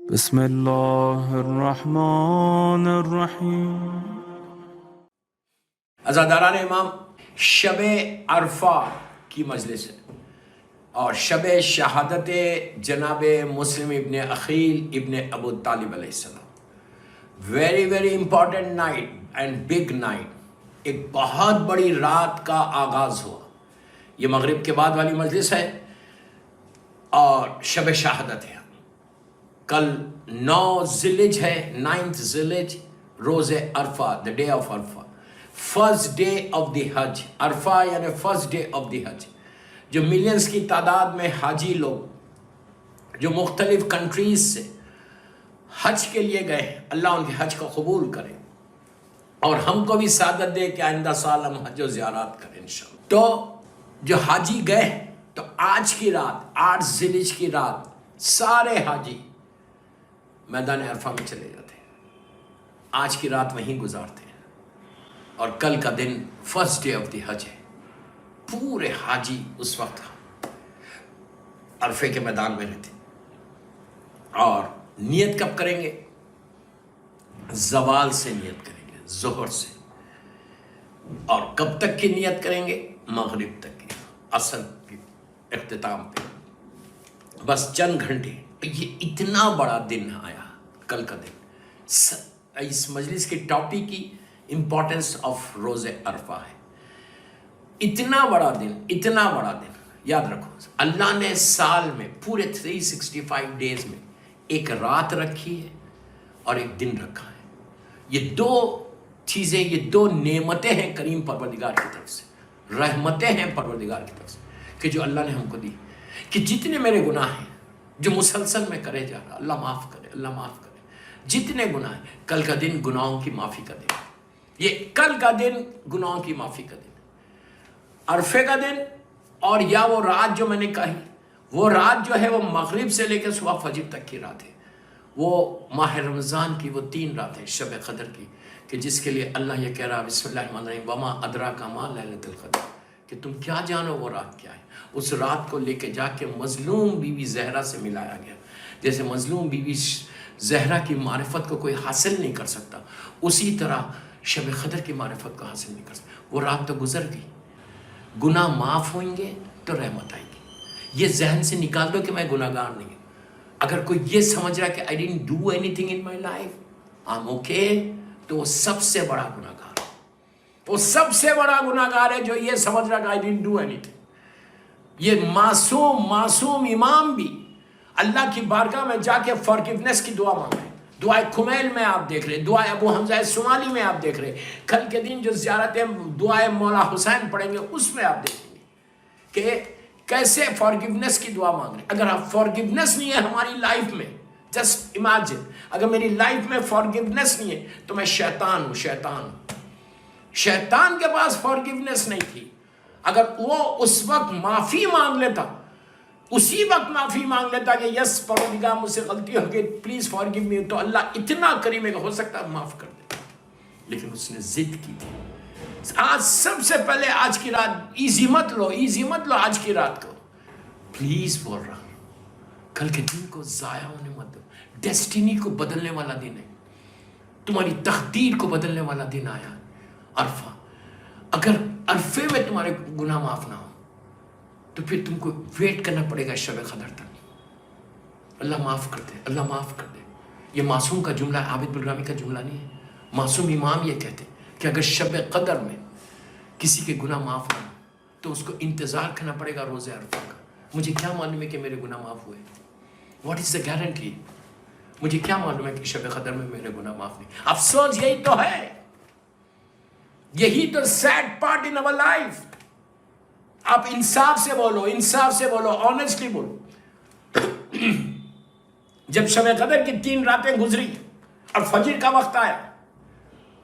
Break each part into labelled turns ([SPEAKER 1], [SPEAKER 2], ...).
[SPEAKER 1] بسم اللہ الرحمن الرحیم۔
[SPEAKER 2] عزاداران امام، شب عرفہ کی مجلس ہے اور شب شہادت جناب مسلم ابن عقیل ابن ابو طالب علیہ السلام، very important night and big night, ایک بہت بڑی رات کا آغاز ہوا۔ یہ مغرب کے بعد والی مجلس ہے اور شب شہادت ہے۔ کل 9 ذی-الحجہ ہے، 9 ذی-الحجہ، روز عرفہ، the day of Arafah, first day of the Hajj. Arafah یعنی first day of the Hajj, جو ملینز کی تعداد میں حاجی لوگ جو مختلف کنٹریز سے حج کے لیے گئے ہیں، اللہ ان کے حج کو قبول کرے اور ہم کو بھی سعادت دے کہ آئندہ سال ہم حج و زیارات کریں انشاءاللہ۔ تو جو حاجی گئے تو آج کی رات، 8 ذی-الحجہ کی رات، سارے حاجی میدان عرفہ میں چلے جاتے ہیں، آج کی رات وہیں گزارتے ہیں اور کل کا دن فرسٹ ڈے آف دی حج ہے۔ پورے حاجی اس وقت عرفے کے میدان میں رہتے اور نیت کب کریں گے؟ زوال سے نیت کریں گے، ظہر سے، اور کب تک کی نیت کریں گے؟ مغرب تک کی، عصر کے اختتام پہ، بس چند گھنٹے۔ یہ اتنا بڑا دن آیا کل کا دن۔ اس مجلس کی ٹاپک کی امپورٹنس آف روز عرفہ ہے۔ اتنا بڑا دن، اتنا بڑا دن، یاد رکھو، اللہ نے سال میں پورے 365 ڈیز میں ایک رات رکھی ہے اور ایک دن رکھا ہے۔ یہ دو چیزیں، یہ دو نعمتیں ہیں کریم پروردگار کی طرف سے، رحمتیں ہیں پروردگار کی طرف سے کہ جو اللہ نے ہم کو دی، کہ جتنے میرے گناہ ہیں جو مسلسل میں کرے جا رہا، اللہ معاف کرے، اللہ معاف کرے۔ جتنے گناہ ہیں، کل کا دن گناہوں کی معافی کا دن، یہ کل کا دن گناہوں کی معافی کا دن، عرفے کا دن، اور یا وہ رات جو میں نے کہی، وہ رات جو ہے وہ مغرب سے لے کے صبح فجر تک کی رات ہے۔ وہ ماہ رمضان کی وہ 3 راتیں شب قدر کی، کہ جس کے لیے اللہ یہ کہہ رہا، بسم اللہ الرحمن الرحیم، وما ادراک ما لیلۃ القدر، کہ تم کیا جانو وہ رات کیا ہے۔ اس رات کو لے کے جا کے مظلوم بی بی زہرا سے ملایا گیا۔ جیسے مظلوم بی بی زہرا کی معرفت کو کوئی حاصل نہیں کر سکتا، اسی طرح شب قدر کی معرفت کو حاصل نہیں کر سکتا۔ وہ رات تو گزر گئی، گناہ معاف ہوئیں گے تو رحمت آئے گی۔ یہ ذہن سے نکال دو کہ میں گناہ گار نہیں ہوں۔ اگر کوئی یہ سمجھ رہا ہے کہ I didn't do anything in my life, I'm okay، تو وہ سب سے بڑا گناہ گار ہے۔ وہ سب سے بڑا گناہ گار ہے جو یہ سمجھ رہا کہ I didn't do anything۔ یہ معصوم امام بھی اللہ کی بارگاہ میں جا کے فارگیونیس کی دعا مانگ رہے ہیں۔ دعائے کمیل میں آپ دیکھ رہے، دعائے ابو حمزہ سمالی میں آپ دیکھ رہے، کل کے دن جو زیارتیں دعائے مولا حسین پڑھیں گے اس میں آپ دیکھیں گے کہ کیسے فارگیونیس کی دعا مانگ رہے ہیں۔ اگر آپ فارگیونیس نہیں ہے ہماری لائف میں، جسٹ امیجن، اگر میری لائف میں فارگیونیس نہیں ہے تو میں شیطان ہوں، شیطان کے پاس فارگیونیس نہیں تھی۔ اگر وہ اس وقت معافی مانگ لیتا، اسی وقت معافی مانگ لیتا کہ یس پروردگار مجھ سے غلطی ہو گئی، پلیز فارگیو می، تو اللہ اتنا کریم ہے کہ ہو سکتا ہے معاف کر دے، لیکن اس نے ضد کی تھی۔ آج سب سے پہلے آج کی رات ایزی مت لو آج کی رات کو، پلیز بول رہا ہوں، کل کے دن کو ضائع ہونے مت دو۔ ڈیسٹینی کو بدلنے والا دن ہے، تمہاری تقدیر کو بدلنے والا دن آیا عرفہ۔ اگر عرفے میں تمہارے گناہ معاف نہ ہو تو پھر تم کو ویٹ کرنا پڑے گا شب قدر تک۔ اللہ معاف کر دے، اللہ معاف کر دے۔ یہ معصوم کا جملہ ہے، عابد بلرامی کا جملہ نہیں ہے۔ معصوم امام یہ کہتے ہیں کہ اگر شب قدر میں کسی کے گناہ معاف ہو تو اس کو انتظار کرنا پڑے گا روز عرفہ کا۔ مجھے کیا معلوم ہے کہ میرے گناہ معاف ہوئے؟ What is the guarantee? مجھے کیا معلوم ہے کہ شب قدر میں میرے گناہ معاف نہیں؟ افسوس یہی تو ہے، یہی تو سیڈ پارٹ ان اور لائف۔ آپ انصاف سے بولو، آنیسٹلی بولو۔ جب شب قدر کی 3 راتیں گزری اور فجر کا وقت آیا،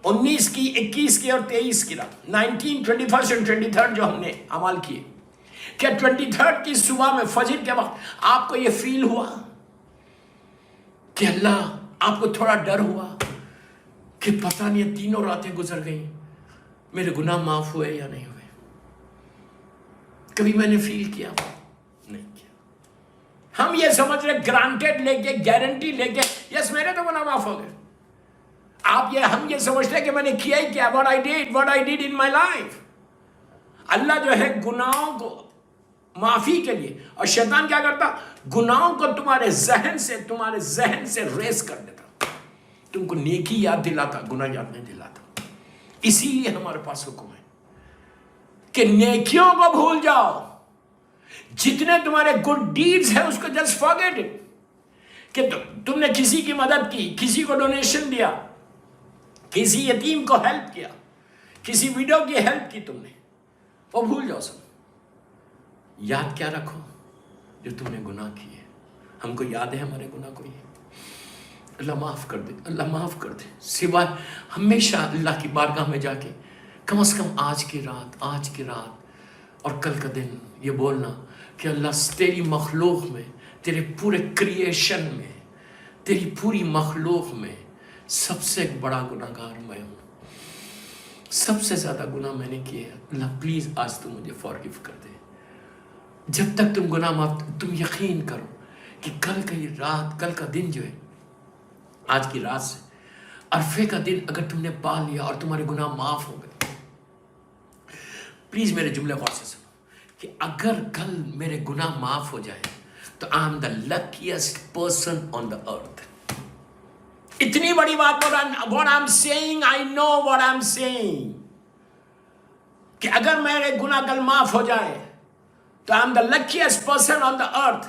[SPEAKER 2] 19 کی، 21 کی اور 23 کی رات، 19، 21 اور 23 جو ہم نے عمل کیے، کیا 23 کی صبح میں فجر کے وقت آپ کو یہ فیل ہوا کہ اللہ، آپ کو تھوڑا ڈر ہوا کہ پتہ نہیں 3 راتیں گزر گئیں، میرے گناہ معاف ہوئے یا نہیں ہوئے؟ کبھی میں نے فیل کیا؟ نہیں کیا۔ ہم یہ سمجھ رہے گرانٹیڈ لے کے، گارنٹی لے کے، یس میرے تو گناہ معاف ہو گئے. ہم یہ سمجھتے ہیں کہ میں نے کیا ہی کیا، what I did in my life. اللہ جو ہے گناہوں کو معافی کے لیے، اور شیطان کیا کرتا، گناہوں کو تمہارے ذہن سے ریس کر دیتا، تم کو نیکی یاد دلاتا، گناہ یاد نہیں دلاتا. اسی لیے ہمارے پاس حکم ہے کہ نیکیوں کو بھول جاؤ، جتنے تمہارے گڈ ڈیڈز ہیں اس کو جسٹ فارگیٹ اٹ. کہ تم نے کسی کی مدد کی، کسی کو ڈونیشن دیا، کسی یتیم کو ہیلپ کیا، کسی ویڈو کی ہیلپ کی تم نے، وہ بھول جاؤ سب. یاد کیا رکھو جو تم نے گناہ کیے. ہم کو یاد ہے ہمارے گناہ کو، یہ اللہ معاف کر دے، اللہ معاف کر دے. سوائے ہمیشہ اللہ کی بارگاہ میں جا کے کم از کم آج کی رات اور کل کا دن یہ بولنا کہ اللہ تیری مخلوق میں، تیرے پورے کریشن میں، تیری پوری مخلوق میں سب سے بڑا گناہگار میں ہوں، سب سے زیادہ گناہ میں نے کیے. اللہ پلیز آج تم مجھے فارگیو کر دے. جب تک تم گناہ معاف، تم یقین کرو کہ کل کا دن جو ہے، آج کی رات سے عرفے کا دن اگر تم نے پا لیا اور تمہارے گناہ معاف ہو گئے، پلیز میرے جملے غور سے سنو کہ اگر کل میرے گناہ معاف ہو جائے تو I am the لکیسٹ person on دا ارتھ. اتنی بڑی بات بول رہا، what I'm saying, I know what I'm saying. کہ اگر میرے گناہ کل معاف ہو جائے تو I'm the luckiest person on the earth.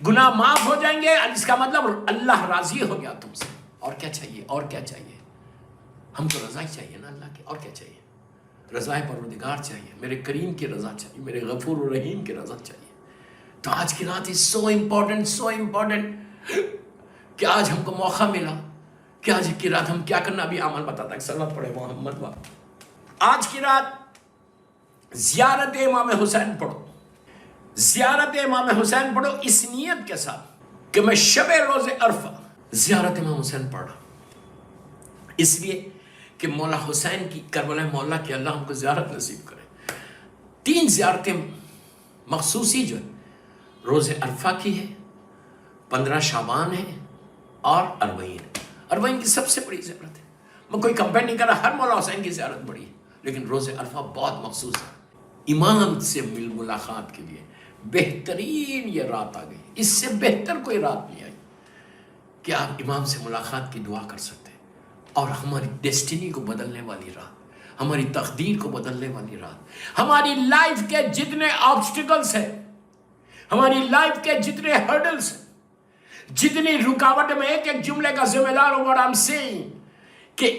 [SPEAKER 2] گناہ معاف ہو جائیں گے، اس کا مطلب اللہ راضی ہو گیا تم سے. اور کیا چاہیے، اور کیا چاہیے؟ ہم کو رضا ہی چاہیے نا اللہ کی. اور کیا چاہیے؟ رضا پروردگار چاہیے، میرے کریم کی رضا چاہیے، میرے غفور و رحیم کی رضا چاہیے. تو آج کی رات is so important کہ آج ہم کو موقع ملا کہ آج کی رات ہم کیا کرنا. ابھی عمل بتاتا ہے، صلوات پڑھے محمد با. آج کی رات زیارت امام حسین پڑھو، زیارت امام حسین پڑھو اس نیت کے ساتھ کہ میں شب روز عرفہ زیارت امام حسین پڑھ رہا ہوں، اس لیے کہ مولا حسین کی، کربلا مولا کی اللہ ہم کو زیارت نصیب کرے. 3 زیارتیں مخصوصی جو ہے، روز عرفہ کی ہے، 15 شعبان ہے، اور 40 کی سب سے بڑی زیارت ہے. میں کوئی کمپیئر نہیں کر رہا، ہر مولا حسین کی زیارت بڑی ہے، لیکن روز عرفہ بہت مخصوص ہے. امام سے ملاقات کے لیے بہترین یہ رات آ گئی. اس سے بہتر کوئی رات نہیں آئی کہ آپ امام سے ملاقات کی دعا کر سکتے ہیں. اور ہماری ڈیسٹینی کو بدلنے والی رات، ہماری تقدیر کو بدلنے والی رات، ہماری لائف کے جتنے آبسٹیکلز ہیں، ہماری لائف کے جتنے ہرڈلز ہیں، جتنی رکاوٹ میں ایک جملے کا ذمہ دار ہوں. what I'm saying کہ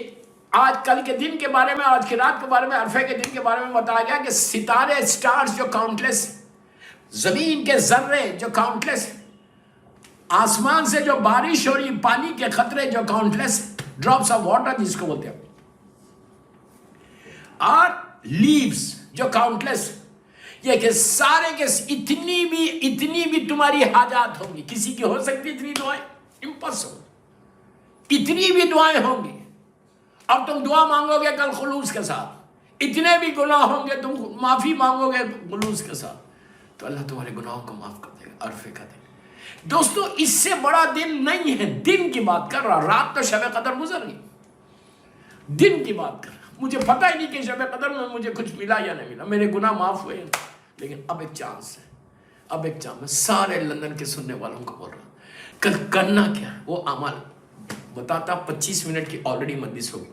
[SPEAKER 2] آج کل کے دن کے بارے میں، آج کی رات کے بارے میں، عرفے کے دن کے بارے میں بتایا گیا کہ ستارے، سٹارز جو کاؤنٹلیس، زمین کے ذرے جو کاؤنٹلیس، آسمان سے جو بارش ہو رہی، پانی کے قطرے جو کاؤنٹلیس، ڈراپس آف واٹر جس کو بولتے ہیں، اور لیوز جو کاؤنٹلیس. یہ کہ سارے کے اتنی بھی تمہاری حاجات ہوں گی. کسی کی ہو سکتی اتنی دعائیں؟ امپاسبل. اتنی بھی دعائیں ہوں گی اور تم دعا مانگو گے کل خلوص کے ساتھ. اتنے بھی گناہ ہوں گے، تم معافی مانگو گے خلوص کے ساتھ، تو اللہ تمہارے گناہوں کو معاف کر دے گا. عرفے کا دن دوستو، اس سے بڑا دن نہیں ہے. دن کی بات کر رہا، رات تو شب قدر گزر گئی، دن کی بات کر رہا. مجھے پتہ ہی نہیں کہ شب قدر میں مجھے کچھ ملا یا نہیں ملا، میرے گناہ معاف ہوئے، لیکن اب ایک چانس ہے. اب ایک چانس. میں سارے لندن کے سننے والوں کو بول رہا ہوں، کل کرنا کیا ہے وہ عمل بتاتا. 25 منٹ کی آلریڈی مجلس ہوگی،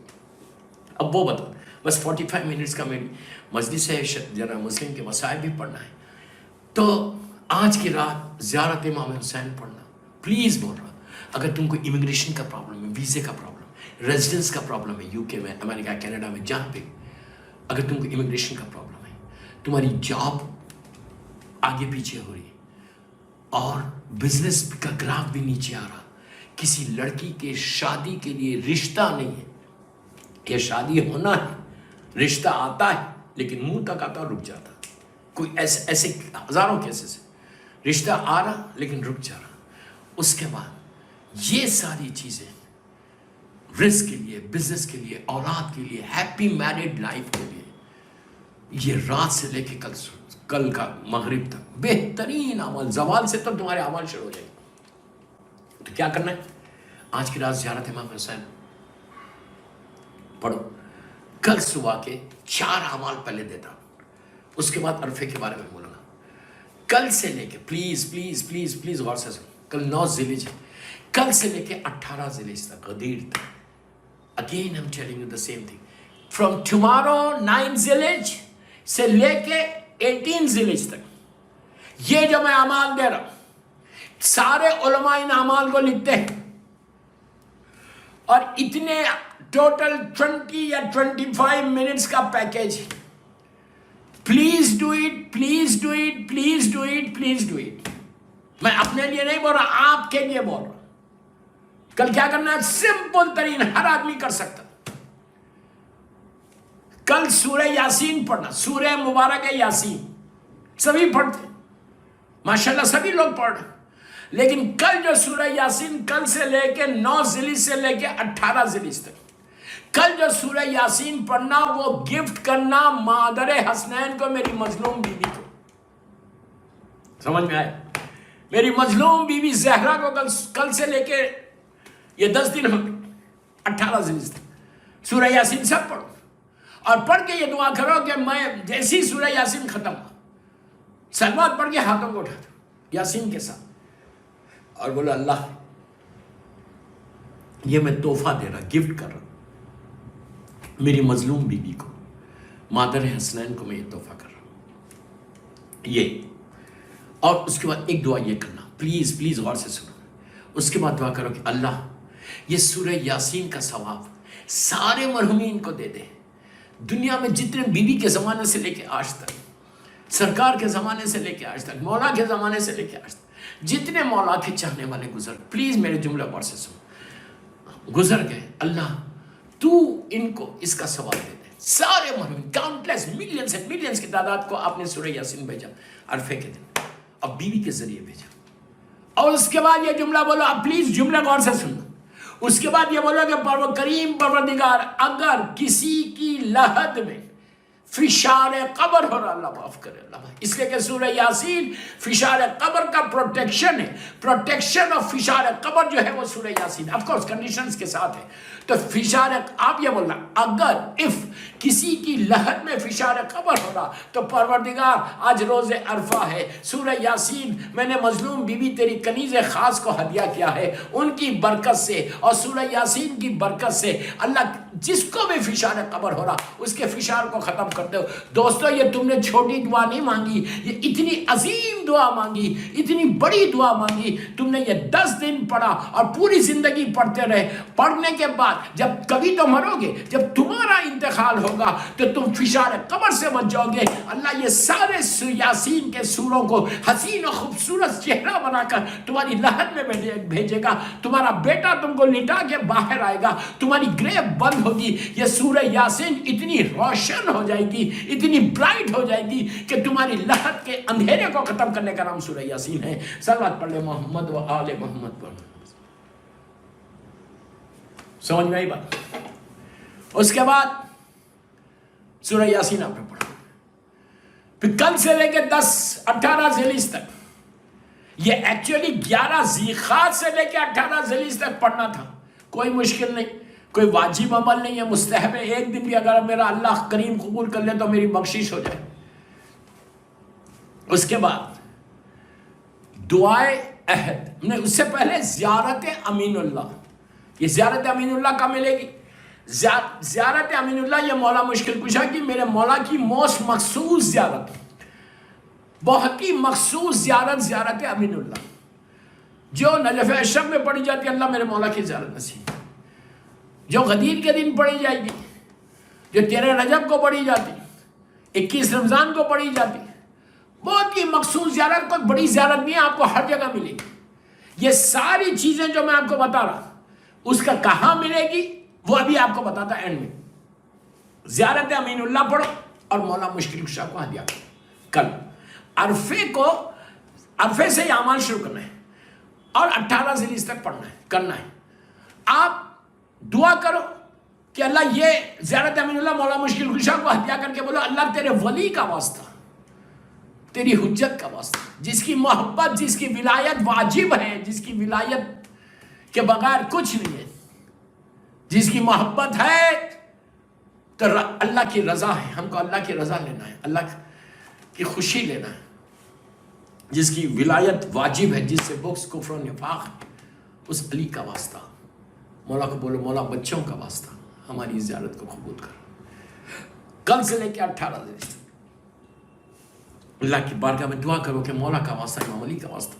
[SPEAKER 2] اب وہ بتا. بس 45 منٹس کا میری مجلس ہے، ذرا مسلم کے مسائل بھی پڑھنا ہے. تو آج کی رات زیارت امام حسین پڑھنا. پلیز بول رہا، اگر تم کو امیگریشن کا پرابلم ہے، ویزے کا پرابلم، ریزیڈنس کا پرابلم ہے، UK میں، امریکہ، کینیڈا میں، جہاں پہ اگر تم کو امیگریشن کا پرابلم ہے، تمہاری جاب آگے پیچھے ہو رہی ہے اور بزنس کا گراف بھی نیچے آ رہا، کسی لڑکی کے شادی کے لیے رشتہ نہیں ہے، یہ شادی ہونا ہے، رشتہ آتا ہے لیکن منہ تک آتا رک جاتا. کوئی ایسے ہزاروں کیسز ہے، رشتہ آ رہا لیکن رک جا رہا. اس کے بعد یہ ساری چیزیں رزق کے لیے، بزنس کے لیے، اولاد کے لیے، ہیپی میرڈ لائف کے لیے یہ رات سے لے کے کل کا مغرب تک بہترین عمل، زوال سے تو تمہارے عمل شروع ہو جائے گا. تو کیا کرنا ہے؟ آج کی رات زیارت امام حسین پڑھو. کل صبح کے 4 اعمال پہلے دیتا ہوں، اس کے بعد عرفے کے بارے میں بولوں گا. کل سے لے کے پلیز پلیز پلیز پلیز غور سے سنو. کل 9 ذی الحجہ ہے. کل سے لے کے 18 ذی الحجہ تک، غدیر تک. Again I'm telling you the same thing. From tomorrow 9 ذی الحجہ سے لے کے 18 ذی الحجہ تک، یہ جو میں اعمال دے رہا ہوں، سارے علماء ان اعمال کو لکھتے ہیں، اور اتنے ٹوٹل 20 یا 25 منٹس کا پیکیج ہے. Please do it, please do it, please do it, please do it. میں اپنے لیے نہیں بول رہا، آپ کے لیے بول رہا ہوں. کل کیا کرنا ہے؟ سمپل ترین، ہر آدمی کر سکتا. کل سورہ یاسین پڑھنا. سورہ مبارک ہے یاسین، سبھی پڑھتے، ماشاءاللہ سبھی لوگ پڑھ رہے. لیکن کل جو سورہ یاسین کل سے لے کے 9 ذی الحجہ سے لے کے 18 ذی الحجہ تک، کل جو سورہ یاسین پڑھنا وہ گفٹ کرنا مادر حسنین کو، میری مظلوم بیوی کو. سمجھ میں آئے؟ میری مظلوم بیوی زہرا کو کل سے لے کے یہ 10 دن ہو گئے 18 ذی الحجہ تک سورہ یاسین سب پڑھو، اور پڑھ کے یہ دعا کرو کہ میں جیسی سورہ یاسین ختم ہو، سلوات پڑھ کے ہاتھوں کو اٹھا دو یاسین کے ساتھ، اور بولو اللہ یہ میں تحفہ دے رہا، گفٹ کر رہا ہوں میری مظلوم بیوی کو، مادر حسنین کو میں یہ تحفہ کر رہا ہوں. یہ اور اس کے بعد ایک دعا یہ کرنا، پلیز پلیز غور سے سنو. اس کے بعد دعا کرو کہ اللہ یہ سورہ یاسین کا ثواب سارے مرحومین کو دے دے. دنیا میں جتنے بیوی کے زمانے سے لے کے آج تک، سرکار کے زمانے سے لے کے آج تک، مولا کے زمانے سے لے کے آج تک جتنے مولا کے چاہنے والے گزر، پلیز میرے جملہ غور سے سنو، گزر گئے، اللہ تو ان کو اس کا ثواب دے دے. سارے مرحومین، کاؤنٹلیس، ملینز اینڈ ملینز کی تعداد کو آپ نے سورہ یاسین بھیجا عرفے کے دن، اب بیوی کے ذریعے بھیجا. اور اس کے بعد یہ جملہ بولو، اب پلیز جملہ غور سے سنو. اس کے بعد یہ بولو کہ کریم پروردگار اگر کسی کی لحد میں فشار قبر ہو رہا، اللہ معاف کرے، اللہ، اس لیے کہ سورہ یاسین فشار قبر کا پروٹیکشن ہے. پروٹیکشن آف فشار قبر جو ہے وہ سورہ یاسین، آف کورس کنڈیشنز کے ساتھ ہے. تو فشار، آپ یہ بولنا اگر کسی کی لحد میں فشار قبر ہو رہا تو پروردگار آج روز عرفہ ہے، سورہ یاسین میں نے مظلوم بیوی تیری کنیز خاص کو ہدیہ کیا ہے، ان کی برکت سے اور سورہ یاسین کی برکت سے اللہ جس کو بھی فشار قبر ہو رہا اس کے فشار کو ختم کر دو. دوستو یہ تم نے چھوٹی دعا نہیں مانگی، یہ اتنی عظیم دعا مانگی، اتنی بڑی دعا مانگی. تم نے یہ 10 دن پڑھا اور پوری زندگی پڑھتے رہے. پڑھنے کے بعد جب کبھی تو مرو گے، جب تمہارا انتقال ہوگا تو تم فشار قبر سے بچ جاؤ گے. اللہ یہ سارے یاسین کے سوروں کو حسین و خوبصورت چہرہ بنا کر تمہاری لحد میں بھیجے گا. تمہارا بیٹا تم کو لٹا کے باہر آئے گا، تمہاری گریو بند ہوگی. یہ سورہ یاسین اتنی روشن ہو جائے گی، اتنی برائٹ ہو جائے گی کہ تمہاری لحد کے اندھیرے کو ختم کرنے کا نام سورہ یاسین ہے. صلوات پڑھ لے محمد و آل محمد پر. سمجھ میں آئی بات؟ اس کے بعد سورہ یاسین آپ نے پڑھا. پھر کل سے لے کے 18 ذی الحجہ تک، یہ ایکچولی 11 ذیقعدہ سے لے کے 18 ذی الحجہ تک پڑھنا تھا. کوئی مشکل نہیں، کوئی واجب عمل نہیں ہے، مستحب ہے. ایک دن بھی اگر میرا اللہ کریم قبول کر لے تو میری بخشش ہو جائے. اس کے بعد دعائے عہد، اس سے پہلے زیارت امین اللہ. یہ زیارت امین اللہ کا ملے گی. زیارت امین اللہ یہ مولا مشکل کشا کی میرے مولا کی موسٹ مخصوص زیارت، بہت ہی مخصوص زیارت امین اللہ، جو نجف اشرف میں پڑھی جاتی ہے. اللہ میرے مولا کی زیارت نصیب، جو غدیر کے دن پڑھی جائے گی، جو 13 رجب کو پڑھی جاتی، 21 رمضان کو پڑھی جاتی. بہت ہی مخصوص زیارت، کوئی بڑی زیارت نہیں ہے، آپ کو ہر جگہ ملے گی. یہ ساری چیزیں جو میں آپ کو بتا رہا اس کا کہاں ملے گی وہ ابھی آپ کو بتاتا اینڈ میں. زیارت امین اللہ پڑھو اور مولا مشکل کشا کو ہدیہ کرو. کل عرفے سے یہ اعمال شروع کرنا ہے اور 18 ذی الحجہ تک پڑھنا ہے، کرنا ہے. آپ دعا کرو کہ اللہ یہ زیارت امین اللہ مولا مشکل کشا کو ہدیہ کر کے بولو اللہ تیرے ولی کا واسطہ، تیری حجت کا واسطہ، جس کی محبت، جس کی ولایت واجب ہے، جس کی ولایت کے بغیر کچھ نہیں ہے، جس کی محبت ہے تو اللہ کی رضا ہے، ہم کو اللہ کی رضا لینا ہے، اللہ کی خوشی لینا ہے، جس کی ولایت واجب ہے، جس سے بغض کفر و نفاق ہے، اس علی کا واسطہ مولا کو بولو مولا بچوں کا واسطہ ہماری زیارت کو قبول کر۔ کل سے لے کے 18 دن اللہ کی بارگاہ میں دعا کرو کہ مولا کا واسطہ، امام علی کا واسطہ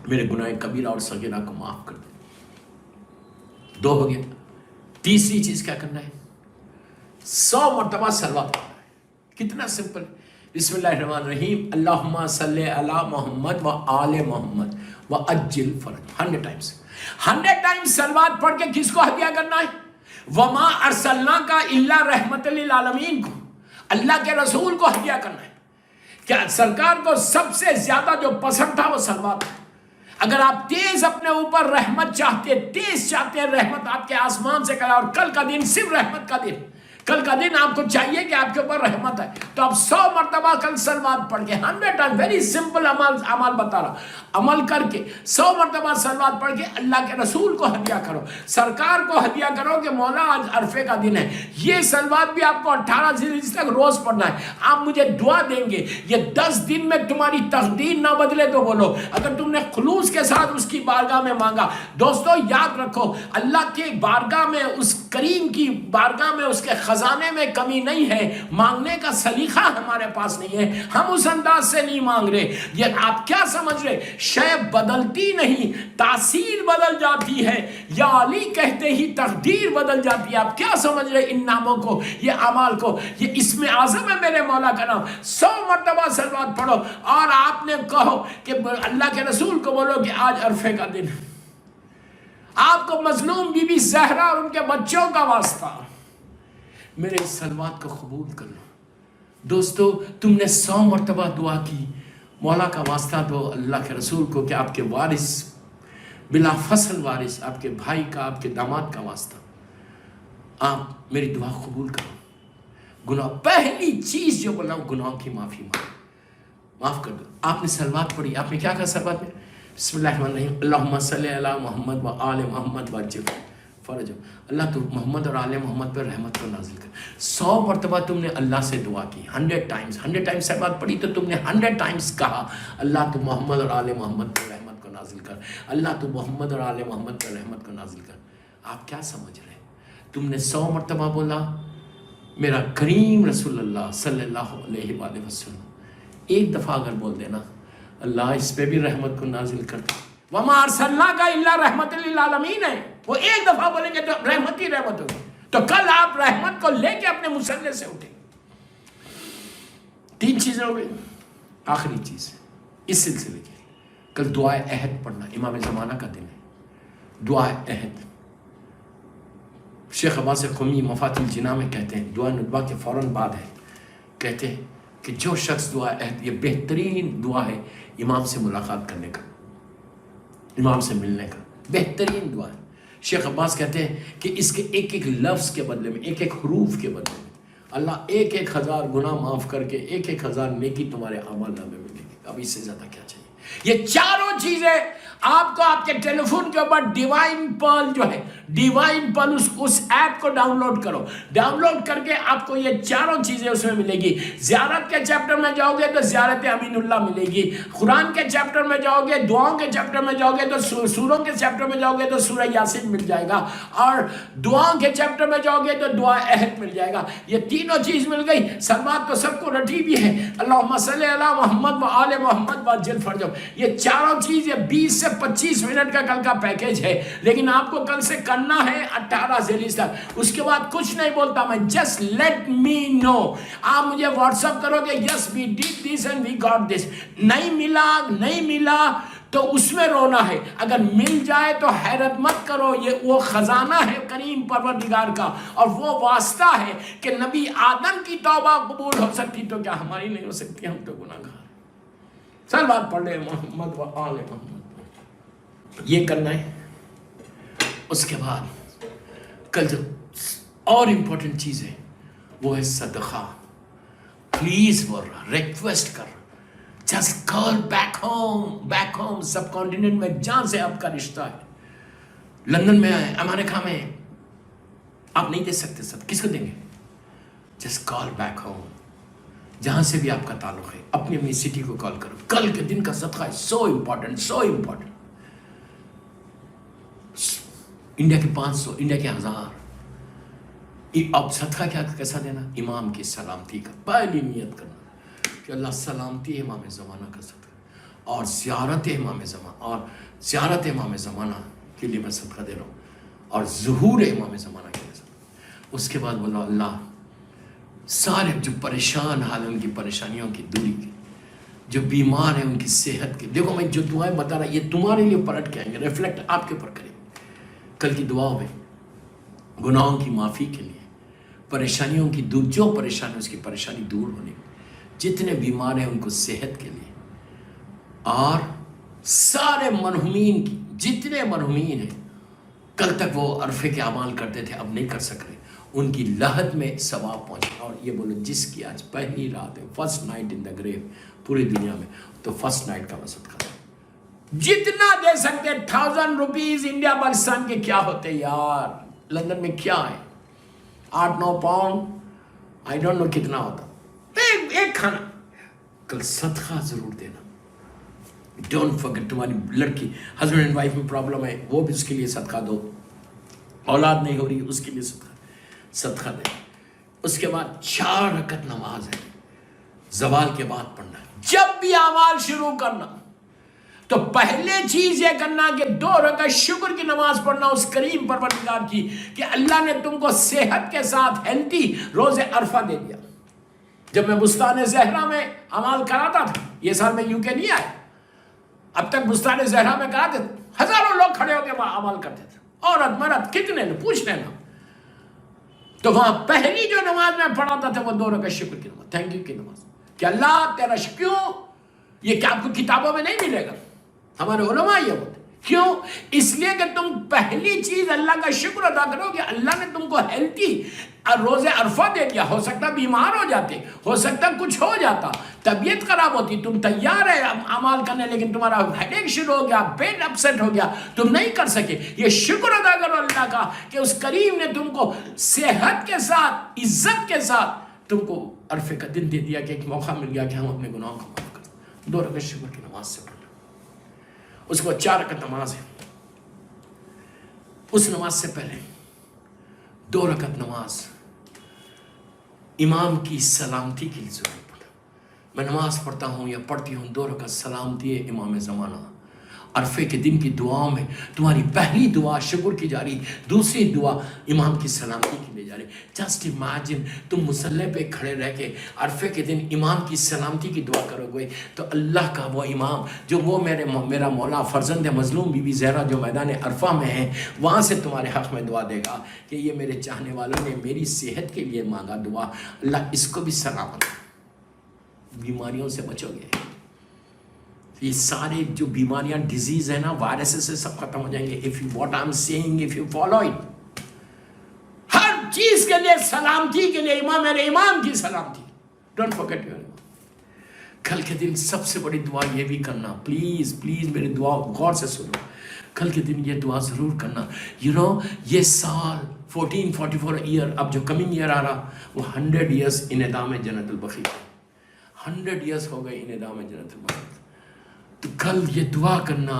[SPEAKER 2] میرے گناہ کبیرہ اور صغیرہ کو معاف کر دے۔ 2 ہو گیا۔ تیسری چیز کیا کرنا ہے؟ 100 مرتبہ صلوات پڑھنا ہے۔ کتنا سمپل۔ بسم اللہ الرحمن الرحیم، اللہم صلی علی محمد و آل محمد و اجل فرج، 100 ٹائمز 100 ٹائمز صلوات پڑھ کے کس کو ہدیہ کرنا ہے؟ وما ارسلناک الا رحمت للعالمین کو، اللہ کے رسول کو ہدیہ کرنا ہے۔ کیا سرکار کو سب سے زیادہ جو پسند تھا وہ صلوات ہے۔ اگر آپ تیز اپنے اوپر رحمت چاہتے، تیز چاہتے ہیں رحمت آپ کے آسمان سے کرا، اور کل کا دن صرف رحمت کا دن، کل کا دن آپ کو چاہیے کہ آپ کے اوپر رحمت ہے، تو آپ 100 مرتبہ کل صلوات پڑھ کے 100 ٹائم، ویری سمپل عمل بتا رہا، عمل کر کے 100 مرتبہ صلوات پڑھ کے اللہ کے رسول کو ہدیہ کرو، سرکار کو ہدیہ کرو کہ مولا آج عرفے کا دن ہے، یہ صلوات بھی آپ کو 18 ذی تک روز پڑھنا ہے۔ آپ مجھے دعا دیں گے، یہ 10 دن میں تمہاری تقدیر نہ بدلے تو بولو، اگر تم نے خلوص کے ساتھ اس کی بارگاہ میں مانگا۔ دوستو یاد رکھو، اللہ کے بارگاہ میں، اس کریم کی بارگاہ میں، اس کے خزانے میں کمی نہیں ہے، مانگنے کا سلیقہ ہمارے پاس نہیں ہے، ہم اس انداز سے نہیں مانگ رہے۔ یہ آپ کیا سمجھ رہے؟ شے بدلتی نہیں، تاثیر بدل جاتی ہے، یا علی کہتے ہی تقدیر بدل جاتی ہے۔ آپ کیا سمجھ رہے ان ناموں کو، یہ اعمال کو؟ یہ اسم اعظم ہے میرے مولا کا نام۔ 100 مرتبہ صلوات پڑھو، اور آپ نے کہو کہ اللہ کے رسول کو بولو کہ آج عرفے کا دن ہے، آپ کو مظلوم بی بی زہرا اور ان کے بچوں کا واسطہ میرے اس صلوات کو قبول کر لو۔ دوستو تم نے 100 مرتبہ دعا کی، مولا کا واسطہ دو اللہ کے رسول کو کہ آپ کے وارث، بلا فصل وارث، آپ کے بھائی کا، آپ کے داماد کا واسطہ آپ میری دعا قبول کرو۔ گناہ، پہلی چیز جو بولا گناہوں کی معافی معاف کر دو۔ آپ نے صلوات پڑھی، آپ نے کیا کہا صلوات میں؟ بسم اللہ الرحمن الرحیم، اللہم صلی علی محمد و آل محمد وعجل فرج، اللہ تو محمد اور آل محمد پر رحمت کو نازل کر۔ 100 مرتبہ تم نے اللہ سے دعا کی، 100 ٹائمز صلوات پڑھی تو تم نے 100 ٹائمز کہا اللہ تو محمد اور آل محمد پر رحمت کو نازل کر، اللہ تو محمد اور آل محمد پر رحمت کو نازل کر۔ آپ کیا سمجھ رہے؟ تم نے 100 مرتبہ بولا میرا کریم رسول اللہ صلی اللہ علیہ وآلہ وسلم، ایک دفعہ اگر بول دینا اللہ اس پہ بھی رحمت کو نازل کرتا، وما ارسلناک الا رحمت للعالمین ہے، وہ ایک دفعہ بولیں گے تو رحمت ہی رحمت ہوگی۔ تو کل آپ رحمت کو لے کے اپنے مصلے سے اٹھیں۔ 3 چیزیں ہو گئی۔ آخری چیز اس سلسلے کی، کل دعائے عہد پڑھنا، امام زمانہ کا دن ہے، دعائے عہد۔ شیخ عباس قمی مفاتیح الجناح میں کہتے ہیں، دعا ندبہ کے فوراً بعد ہے، کہتے ہیں کہ جو شخص دعا عہد، یہ بہترین دعا ہے امام سے ملاقات کرنے کا، امام سے ملنے کا بہترین دعا ہے۔ شیخ عباس کہتے ہیں کہ اس کے ایک ایک لفظ کے بدلے میں، ایک ایک حروف کے بدلے میں اللہ 1,000 گناہ معاف کر کے 1,000 نیکی تمہارے اعمال نامے میں ملے گی۔ اب اس سے زیادہ کیا چاہیے؟ یہ چاروں چیزیں آپ کو آپ کے ٹیلی فون کے اوپر ڈیوائن پرل جو ہے، ڈیوائن پرل اس ایپ کو ڈاؤن لوڈ کرو، ڈاؤن لوڈ کر کے آپ کو یہ چاروں چیزیں اس میں ملے گی۔ زیارت کے چیپٹر میں جاؤ گے تو زیارت امین اللہ ملے گی، قرآن کے چیپٹر میں جاؤ گے، دعاؤں کے چیپٹر میں جاؤ گے تو سوروں کے چیپٹر میں جاؤ گے تو سورہ یاسین مل جائے گا، اور دعاؤں کے چیپٹر میں جاؤ گے تو دعا عہد مل جائے گا۔ یہ تینوں چیز مل گئی۔ صلوات تو سب کو رٹی بھی ہے، اللہم صلی علی محمد و آل محمد وعجل فرجہ۔ یہ چاروں چیز، یہ 20 سے 25 منٹ کا کل کا پیکیج ہے، لیکن آپ کو کل سے کرنا ہے 18 ذیلی تک۔ اس کے بعد کچھ نہیں بولتا میں، جسٹ لیٹ می نو۔ آپ مجھے واٹس اپ کرو گے yes we did this and we got this, نہیں ملا تو اس میں رونا ہے، اگر مل جائے تو حیرت مت کرو، یہ وہ خزانہ ہے کریم پروردگار کا، اور وہ واسطہ ہے کہ نبی آدم کی توبہ قبول ہو سکتی تو کیا ہماری نہیں ہو سکتی؟ ہم تو گناہ گار۔ صلوات پڑھ لیں محمد و آل محمد، یہ کرنا ہے۔ اس کے بعد کل جو اور امپورٹنٹ چیز ہے وہ ہے صدقہ. پلیز بول رہا, ریکویسٹ کر, جسٹ کال بیک ہوم. سب کانٹیننٹ میں جان سے آپ کا رشتہ ہے. لندن میں آئے, امریکہ میں آپ نہیں دے سکتے سب, کس کو دیں گے؟ Just call back home. جہاں سے بھی آپ کا تعلق ہے اپنی اپنی سٹی کو کال کرو. کل کے دن کا صدقہ ہے سو امپورٹنٹ. انڈیا کے 500, انڈیا کے 1000. اب صدقہ کیسا دینا؟ امام کی سلامتی کا پہلی نیت کرنا کہ اللہ سلامتی امام زمانہ کا صدقہ اور زیارت امام زمانہ کے لیے میں صدقہ دے رہا ہوں, اور ظہور امام زمانہ کے لیے صدقہ. اس کے بعد بولو اللہ سارے جو پریشان حال ہیں ان کی پریشانیوں کی دوری کی, جو بیمار ہیں ان کی صحت کی. دیکھو میں جو دعائیں بتا رہا یہ تمہارے لیے پلٹ کے آئیں گے, ریفلیکٹ آپ کے اوپر کریں گے. کل کی دعاؤں میں گناہوں کی معافی کے لیے, پریشانیوں کی دور, جو پریشان ہے اس کی پریشانی دور ہونے, جتنے بیمار ہیں ان کو صحت کے لیے, اور سارے مرحومین کی, جتنے مرحومین ہیں کل تک وہ عرفے کے اعمال کرتے تھے اب نہیں کر سک رہے, ان کی لحد میں ثواب پہنچے. اور یہ بولو جس کی آج پہلی رات ہے, فرسٹ نائٹ ان دا گریو پوری دنیا میں, تو فرسٹ نائٹ کا میں صدقہ دیں. جتنا دے سکتے 1000 روپیز انڈیا پاکستان کے کیا ہوتے یار, لندن میں کیا ہے 8-9 پاؤنڈ, آئی ڈونٹ نو کتنا ہوتا ایک کھانا. کل صدقہ ضرور دینا. ڈونٹ فرگیٹ, تمہاری لڑکی ہسبینڈ اینڈ وائف میں پرابلم ہے وہ بھی اس کے لیے صدقہ دو. اولاد نہیں ہو رہی اس کے لیے صدقہ دے. اس کے بعد 4 رکعت نماز ہے زوال کے بعد پڑھنا. جب بھی اعمال شروع کرنا تو پہلے چیز یہ کرنا کہ 2 رکعت شکر کی نماز پڑھنا اس کریم پروردگار کی کہ اللہ نے تم کو صحت کے ساتھ ہیلتھی روز عرفہ دے دیا. جب میں بستان زہرا میں اعمال کراتا تھا, یہ سال میں یو کے نہیں آیا, اب تک بستان زہرا میں کراتے تھے, ہزاروں لوگ کھڑے ہو کے اعمال کرتے تھے, عورت مرد کتنے نے پوچھ لینا. تو وہاں پہلی جو نماز میں پڑھاتا تھا وہ 2 رکعت شکر کی نماز, تھینک یو کی نماز, کہ اللہ تیرا کیوں, یہ کیا آپ کو کتابوں میں نہیں ملے گا, ہمارے علماء یہ ہوتے. کیوں؟ اس لیے کہ تم پہلی چیز اللہ کا شکر ادا کرو کہ اللہ نے تم کو ہیلتھی روز عرفہ دے دیا. ہو سکتا بیمار ہو جاتے, ہو سکتا کچھ ہو جاتا, طبیعت خراب ہوتی, تم تیار ہے اعمال کرنے لیکن تمہارا ہیڈیک شروع ہو گیا, پیٹ اپسیٹ ہو گیا, تم نہیں کر سکے. یہ شکر ادا کرو اللہ کا کہ اس کریم نے تم کو صحت کے ساتھ عزت کے ساتھ تم کو عرفے کا دن دے دیا کہ ایک موقع مل گیا کہ ہم اپنے گناہوں کو معاف کریں. 2 رکعت شکر کی نماز سے پڑھنا. اس کو 4 رکعت نماز ہے, اس نماز سے پہلے 2 رکعت نماز امام کی سلامتی کے لیے ضرور پڑھنا. میں نماز پڑھتا ہوں یا پڑھتی ہوں 2 رکعت سلامتی ہے امام زمانہ. عرفے کے دن کی دعاؤں میں تمہاری پہلی دعا شکر کی جا رہی, دوسری دعا امام کی سلامتی کی لے جا رہی. جسٹ امیجن تم مصلی پہ کھڑے رہ کے عرفے کے دن امام کی سلامتی کی دعا کرو گے تو اللہ کا وہ امام جو وہ میرا مولا فرزند مظلوم بی بی زہرا جو میدان عرفہ میں ہے, وہاں سے تمہارے حق میں دعا دے گا کہ یہ میرے چاہنے والوں نے میری صحت کے لیے مانگا دعا, اللہ اس کو بھی سلامت, بیماریوں سے بچو گے. یہ سارے جو بیماریاں ڈیزیز ہیں نا, وائرسز سے سب ختم ہو جائیں گے. if you what I'm saying, if you follow it, ہر چیز کے لیے سلامتی کے لیے امام, میرے امام کی سلامتی. ڈونٹ forget your امام. کل کے دن سب سے بڑی دعا یہ بھی کرنا, پلیز میری دعا غور سے سنو. کل کے دن یہ دعا ضرور کرنا. یہ سال 1444 ایئر, اب جو کمنگ ایئر آ رہا وہ 100 ایئرس انعدام جنت البقیع, 100 ایئرس ہو گئے انعدام جنت البقیع. تو کل یہ دعا کرنا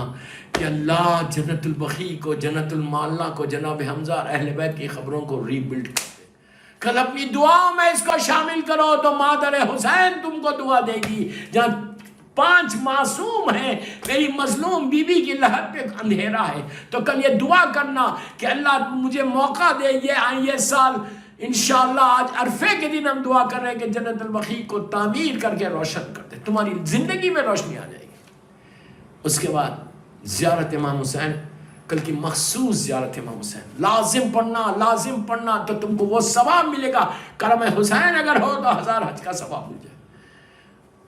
[SPEAKER 2] کہ اللہ جنت البقیع کو, جنت المعلا کو, جناب حمزہ اور اہل بیت کی خبروں کو ری بلڈ کر دے. کل اپنی دعاؤں میں اس کو شامل کرو تو مادر حسین تم کو دعا دے گی. جہاں 5 معصوم ہیں, میری مظلوم بی بی کی لحد پہ اندھیرا ہے, تو کل یہ دعا کرنا کہ اللہ مجھے موقع دے. یہ سال انشاءاللہ آج عرفے کے دن ہم دعا کر رہے ہیں کہ جنت البقیع کو تعمیر کر کے روشن کر دے, تمہاری زندگی میں روشنی آ جائے گی. اس کے بعد زیارت امام حسین, کل کی مخصوص زیارت امام حسین لازم پڑھنا تو تم کو وہ ثواب ملے گا. کرم حسین اگر ہو تو 1000 حج کا ثواب مل جائے.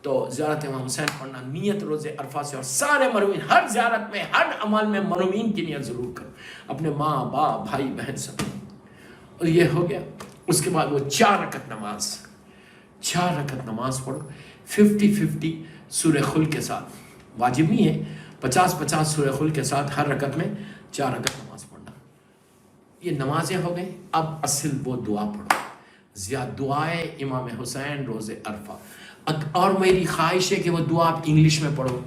[SPEAKER 2] تو زیارت امام حسین پڑھنا, نیت روز عرفہ سے, اور سارے مرحومین ہر زیارت میں ہر عمل میں مرحومین کی نیت ضرور کرو, اپنے ماں باپ بھائی بہن سب. اور یہ ہو گیا. اس کے بعد وہ 4 رکعت نماز پڑھو 50-50 سورہ خلق کے ساتھ. واجب نہیں ہے، 50-50 سورہ خلق کے ساتھ ہر رکعت میں 4 رکعت نماز پڑھنا. یہ نمازیں ہو گئی. اب اصل وہ دعا پڑھو، دعائے امام حسین روز عرفہ. اور میری خواہش ہے کہ وہ دعا آپ انگلش میں پڑھو،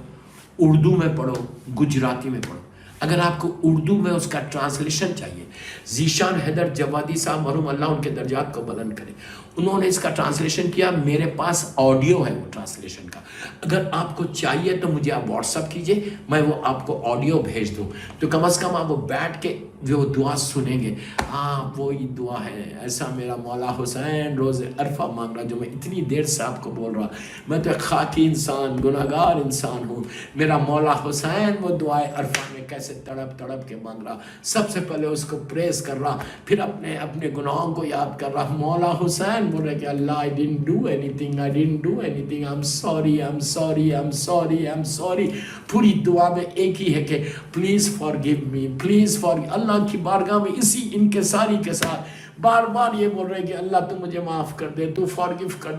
[SPEAKER 2] اردو میں پڑھو، گجراتی میں پڑھو. اگر آپ کو اردو میں اس کا ٹرانسلیشن چاہیے، ذیشان حیدر جوادی صاحب مرحوم اللہ ان کے درجات کو بلند کرے، انہوں نے اس کا ٹرانسلیشن کیا. میرے پاس آڈیو ہے وہ ٹرانسلیشن کا. اگر آپ کو چاہیے تو مجھے آپ واٹس اپ کیجئے، میں وہ آپ کو آڈیو بھیج دوں، تو کم از کم آپ وہ بیٹھ کے وہ دعا سنیں گے. ہاں وہی دعا ہے، ایسا میرا مولا حسین روز عرفہ مانگ رہا جو میں اتنی دیر سے آپ کو بول رہا. میں تو ایک خاکی انسان، گناہگار انسان ہوں. میرا مولا حسین وہ دعائے عرفہ میں کیسے تڑپ تڑپ کے مانگ رہا. سب سے پہلے اس کو پریز کر رہا، پھر اپنے گناہوں کو یاد کر رہا. مولا حسین بول رہے کہ اللہ I didn't do anything, I'm sorry. پوری دعا میں ایک ہی ہے کہ پلیز forgive me. اللہ کی بارگاہ میں اسی انکساری کے ساتھ بار بار یہ بول رہے کہ اللہ تو مجھے معاف کر دے، تو فارگیو کر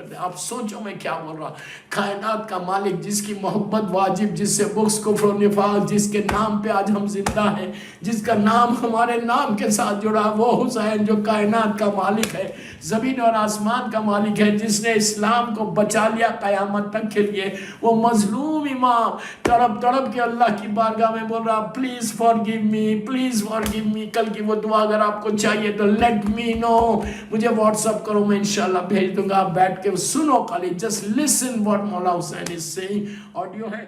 [SPEAKER 2] دے. آپ سوچو میں کیا بول رہا. کائنات کا مالک جس کی محبت واجب، جس سے بغض کفر و نفاق، جس کے نام پہ آج ہم زندہ ہیں، جس کا نام ہمارے نام کے ساتھ جڑا، وہ حسین جو کائنات کا مالک ہے، زمین اور آسمان کا مالک ہے، جس نے اسلام کو بچا لیا قیامت تک کے لیے. وہ مظلوم امام تڑپ تڑپ کے اللہ کی بارگاہ میں بول رہا پلیز فارگیو می. کل کی وہ دعا اگر آپ کو چاہیے تو لیٹ می نو، مجھے واٹس اپ کرو، میں انشاءاللہ بھیج دوں گا. آپ بیٹھ کے سنو، خالی جسٹ لسن واٹ مولا حسین از سیئنگ. آڈیو ہے.